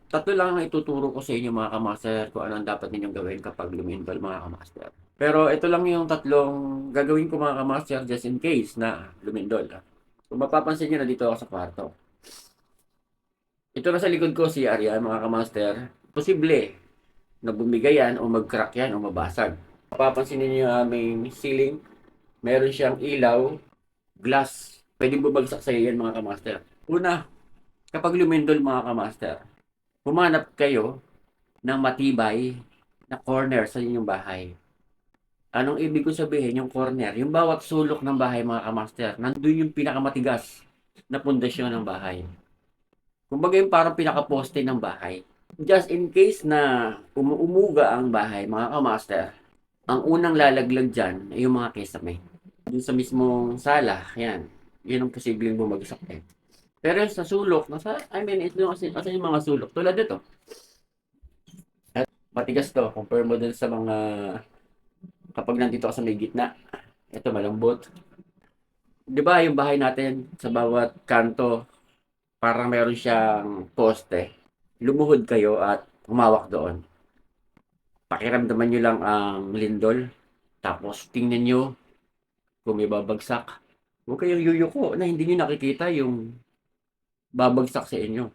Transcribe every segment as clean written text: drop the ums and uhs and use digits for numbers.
tatlo lang ang ituturo ko sa inyo mga kamaster kung ano ang dapat ninyong gawin kapag lumindol mga kamaster. Pero ito lang yung tatlong gagawin ko mga kamaster just in case na lumindol. Kung mapapansin nyo na dito ako sa kwarto. Ito na sa likod ko si Arya mga kamaster. Posible na bumigayan o mag-crack yan o mabasag. Mapapansin niyo yung aming ceiling. Meron siyang ilaw, glass. Pwedeng bumagsak sa iyo yan mga kamaster. Una, kapag lumindol mga kamaster, humanap kayo ng matibay na corner sa inyong bahay. Anong ibig ko sabihin yung corner? Yung bawat sulok ng bahay mga kamaster, nandun yung pinakamatigas na pundasyon ng bahay. Kumbaga yung parang pinakaposte ng bahay. Just in case na umuuga ang bahay mga kamaster, ang unang lalaglag dyan ay yung mga kesame. Dun sa mismong sala, yan. Yun ang posibleng bumagsak eh. Pero sa sulok, ito kasi yung mga sulok. Tulad nito, matigas to. Compare mo dun sa mga, kapag nandito ka sa may gitna, ito malambot. Di ba yung bahay natin sa bawat kanto, parang meron siyang poste. Lumuhod kayo at humawak doon. Pakiramdaman nyo lang ang lindol. Tapos tingnan nyo kung may babagsak. Huwag kayong yuyuko na hindi nyo nakikita yung babagsak sa inyo.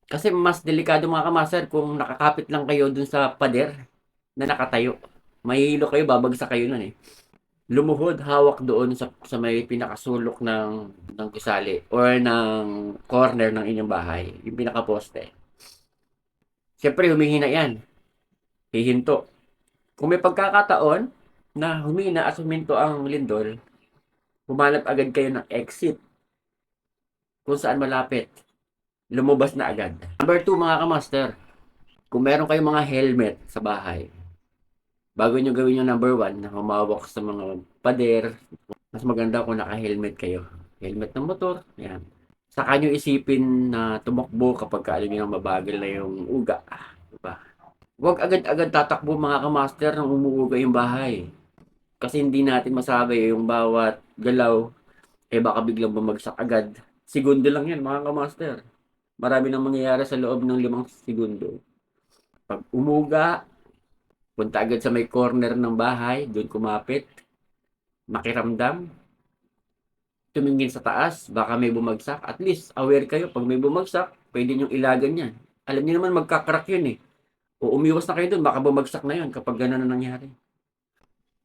Kasi mas delikado mga kamaster kung nakakapit lang kayo dun sa pader na nakatayo. Mahihilo kayo, babagsak kayo nun eh. Lumuhod, hawak doon sa may pinakasulok ng gusali or ng corner ng inyong bahay, yung pinakaposte. Siyempre, humihina yan. Hihinto. Kung may pagkakataon na humina at huminto ang lindol, humanap agad kayo ng exit kung saan malapit. Lumabas na agad. Number 2 mga kamaster, kung meron kayong mga helmet sa bahay, bago nyo gawin yung number 1 na humawak sa mga pader, mas maganda kung naka-helmet kayo. Helmet ng motor, yan. Saka nyo isipin na tumakbo kapag alam nyo na mabagal na yung uga. Diba? Huwag agad-agad tatakbo mga kamaster nang umuuga yung bahay. Kasi hindi natin masabi yung bawat galaw, baka biglang bumagsak agad. Segundo lang yan mga kamaster. Marami nang mangyayari sa loob ng 5 segundo. Pag umuga, punta agad sa may corner ng bahay, doon kumapit, makiramdam, tumingin sa taas, baka may bumagsak. At least, aware kayo, pag may bumagsak, pwede nyo ilagan yan. Alam niyo naman, magkakrak yun eh. O umiwas na kayo doon, baka bumagsak na yun kapag gano'n na nangyari.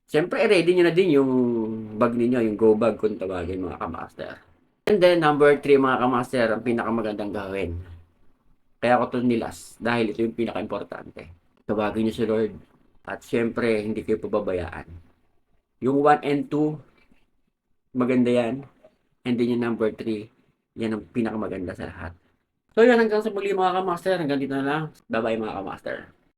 Siyempre, ready nyo na din yung bag ninyo, yung go bag kung tawagin mga kamaster. And then, number 3 mga kamaster, ang pinakamagandang gawin. Kaya ako ito nilas, dahil ito yung pinaka-importante. Tawagin nyo si Lord. At siyempre, hindi kayo pababayaan. Yung 1 and 2, maganda yan. And then yung number 3, yan ang pinakamaganda sa lahat. So yan, hanggang sa muli mga kamaster. Hanggang dito na lang. Bye-bye mga kamaster.